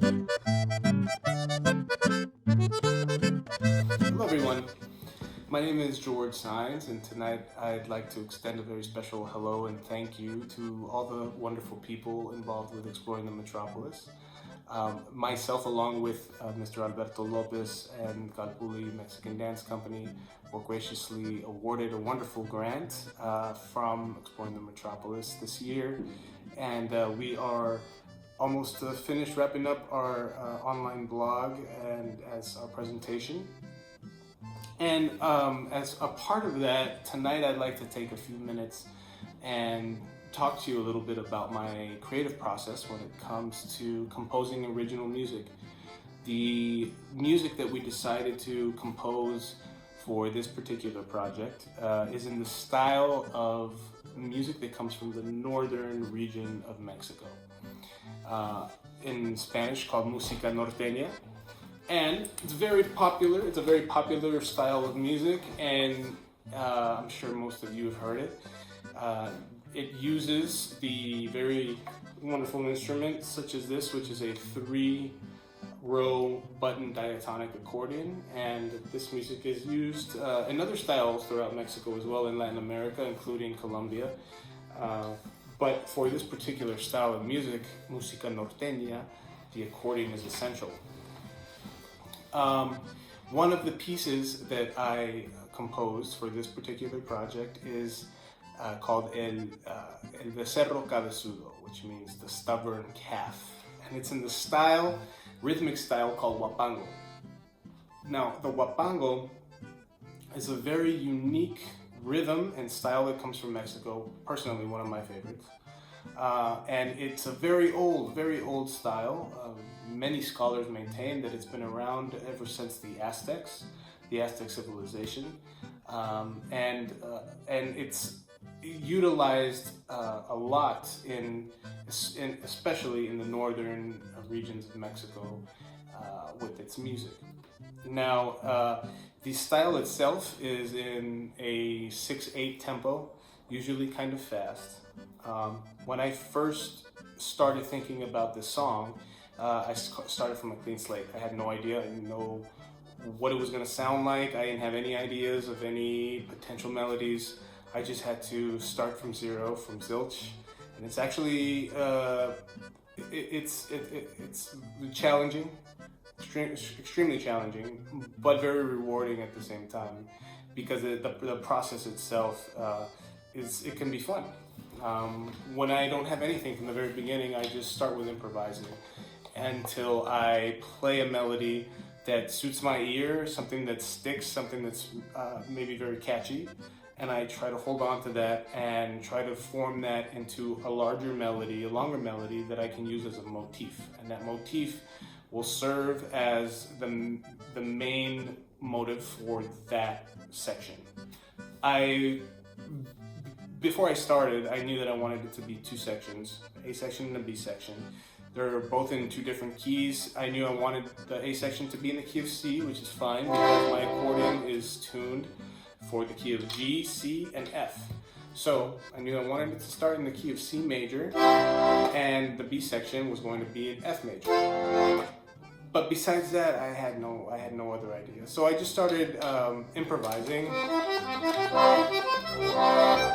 Hello everyone, my name is George Saenz, and tonight I'd like to extend a very special hello and thank you to all the wonderful people involved with exploring the metropolis. Myself, along with Mr. Alberto Lopez and Calpulli Mexican Dance Company, were graciously awarded a wonderful grant from Exploring the Metropolis this year, and we are almost finished wrapping up our online blog and as our presentation. And as a part of that, tonight I'd like to take a few minutes and talk to you a little bit about my creative process when it comes to composing original music. The music that we decided to compose for this particular project is in the style of music that comes from the northern region of Mexico. In Spanish called música norteña. And it's very popular. It's a very popular style of music, and I'm sure most of you have heard it. It uses the very wonderful instruments such as this, which is a 3-row button diatonic accordion. And this music is used in other styles throughout Mexico as well, in Latin America, including Colombia. But for this particular style of music, música norteña, the accordion is essential. One of the pieces that I composed for this particular project is called El Becerro Cabezudo, which means the stubborn calf. And it's in the rhythmic style called huapango. Now, the huapango is a very unique rhythm and style that comes from Mexico, personally one of my favorites. And it's a very old style. Many scholars maintain that it's been around ever since the Aztec civilization, and it's utilized a lot especially in the northern regions of Mexico with its music. Now, the style itself is in a 6/8 tempo, usually kind of fast. When I first started thinking about this song, I started from a clean slate. I had no idea. I didn't know what it was going to sound like. I didn't have any ideas of any potential melodies. I just had to start from zero, from zilch. And it's actually, it's challenging, extremely challenging, but very rewarding at the same time, because the process itself it can be fun. When I don't have anything from the very beginning, I just start with improvising until I play a melody that suits my ear, something that sticks, something that's maybe very catchy, and I try to hold on to that and try to form that into a longer melody that I can use as a motif, and that motif will serve as the main motive for that section. Before I started, I knew that I wanted it to be 2 sections, A section and a B section. They're both in 2 different keys. I knew I wanted the A section to be in the key of C, which is fine because my accordion is tuned for the key of G, C, and F. So I knew I wanted it to start in the key of C major, and the B section was going to be in F major. But besides that, I had no other idea. So I just started improvising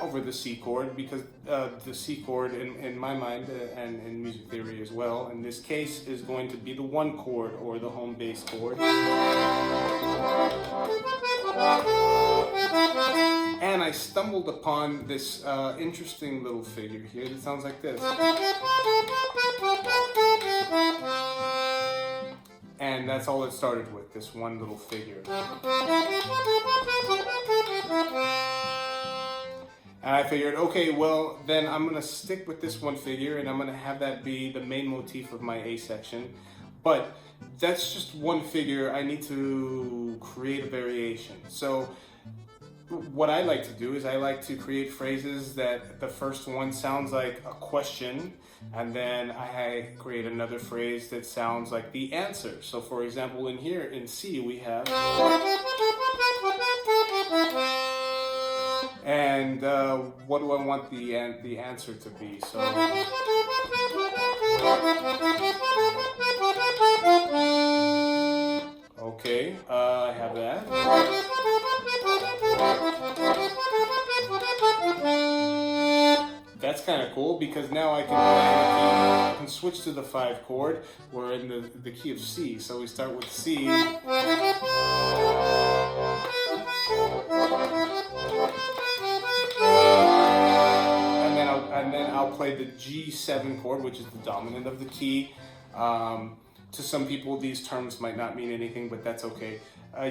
over the C chord, because the C chord, in my mind, and in music theory as well, in this case, is going to be the 1 chord, or the home bass chord. And I stumbled upon this interesting little figure here that sounds like this. And that's all it started with, this one little figure. And I figured, okay, well, then I'm gonna stick with this one figure and I'm gonna have that be the main motif of my A section. But that's just one figure. I need to create a variation. So what I like to do is I like to create phrases that the first one sounds like a question, and then I create another phrase that sounds like the answer. So for example, in here in C we have, and what do I want the answer to be? So that. That's kind of cool because now I can switch to the 5 chord. We're in the key of C, so we start with C. And then I'll play the G7 chord, which is the dominant of the key. To some people, these terms might not mean anything, but that's okay.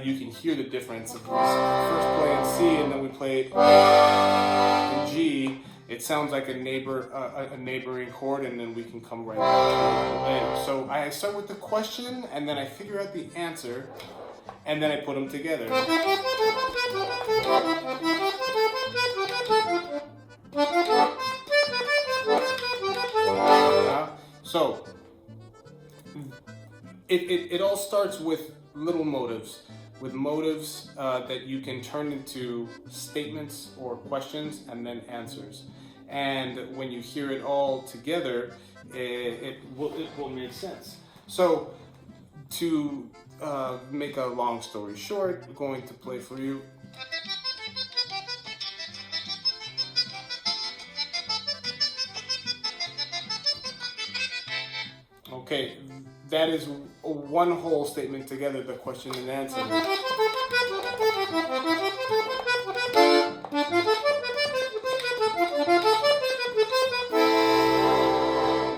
You can hear the difference. Of course, first play in C, and then we play in G. It sounds like a neighboring chord, and then we can come right back later. So I start with the question, and then I figure out the answer, and then I put them together. So it all starts with little motives, that you can turn into statements or questions and then answers. And when you hear it all together, it will make sense. So to make a long story short, I'm going to play for you. Okay, that is one whole statement together, the question and answer.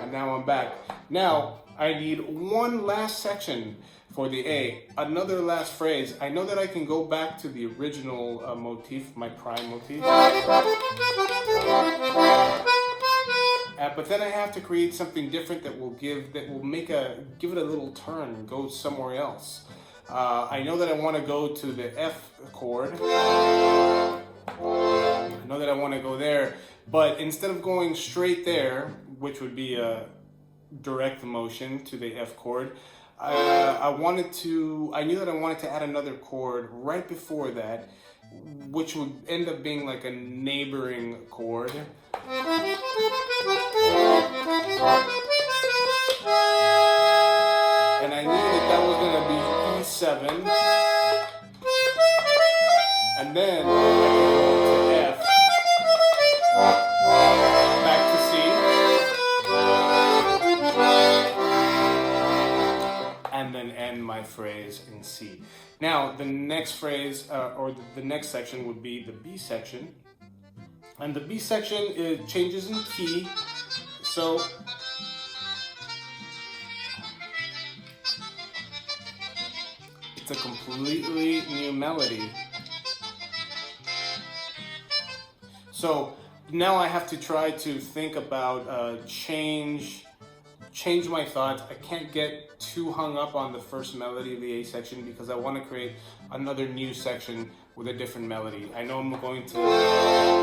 And now I'm back. Now, I need one last section for the A, another last phrase. I know that I can go back to the original motif, my prime motif. But then I have to create something different that will give it a little turn and go somewhere else. I know that I want to go to the F chord. I know that I want to go there, but instead of going straight there, which would be a direct motion to the F chord, I knew that I wanted to add another chord right before that, which would end up being like a neighboring chord. And I knew that was going to be E7. And then I can go to F. Back to C. And then end my phrase in C. Now, the next phrase, or the next section would be the B section. And the B section, it changes in key. So it's a completely new melody. So now I have to try to think about change my thoughts. I can't get too hung up on the first melody of the A section because I want to create another new section with a different melody. I know I'm going to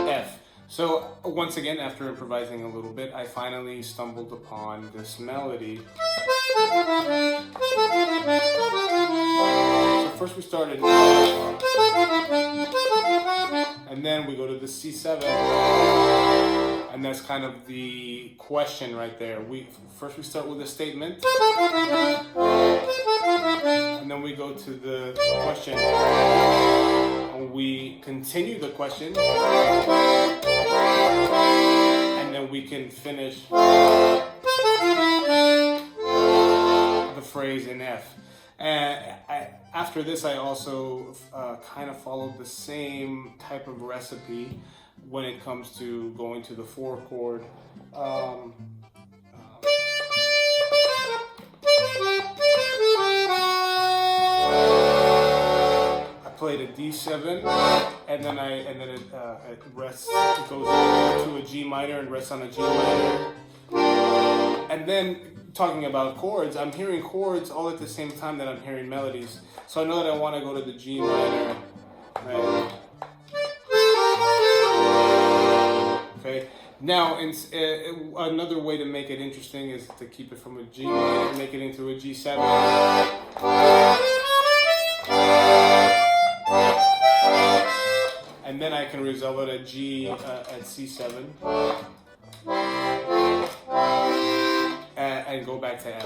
F. So once again, after improvising a little bit, I finally stumbled upon this melody. So first we started, and then we go to the C7, and that's kind of the question right there. First we start with a statement, and then we go to the question, and we continue the question, and then we can finish the phrase in F. And after this, I also kind of followed the same type of recipe when it comes to going to the 4 chord. Played a D7, and then it rests. It goes to a G minor and rests on a G minor. And then talking about chords, I'm hearing chords all at the same time that I'm hearing melodies. So I know that I want to go to the G minor. Right? Okay. Now, another way to make it interesting is to keep it from a G minor and make it into a G7. And then I can resolve it at G at C7 and go back to F.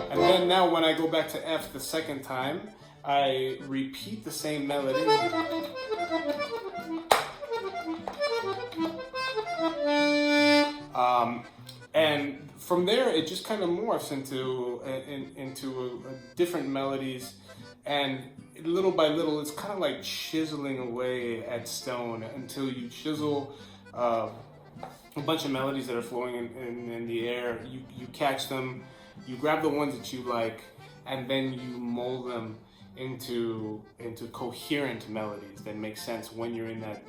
And then now when I go back to F the second time, I repeat the same melody. And from there, it just kind of morphs into different melodies, and little by little, it's kind of like chiseling away at stone until you chisel a bunch of melodies that are flowing in the air. You catch them, you grab the ones that you like, and then you mold them into coherent melodies that make sense when you're in that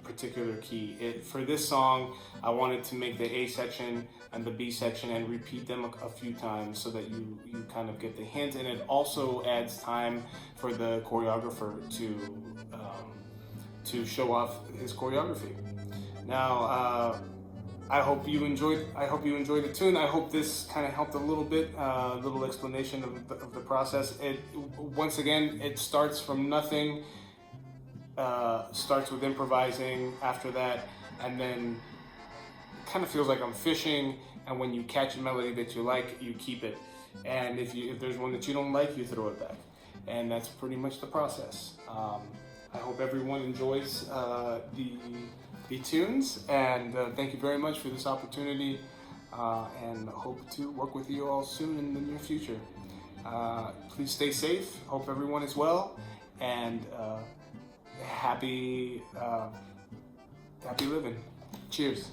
particular key. For this song, I wanted to make the A section and the B section and repeat them a few times so that you kind of get the hint, and it also adds time for the choreographer to show off his choreography. Now, I hope you enjoyed the tune. I hope this kind of helped a little bit, little explanation of the process. Once again, it starts from nothing. Starts with improvising after that, and then kind of feels like I'm fishing. And when you catch a melody that you like, you keep it. And if there's one that you don't like, you throw it back. And that's pretty much the process. I hope everyone enjoys the tunes, and thank you very much for this opportunity, and hope to work with you all soon in the near future. Please stay safe. Hope everyone is well, and happy living. Cheers.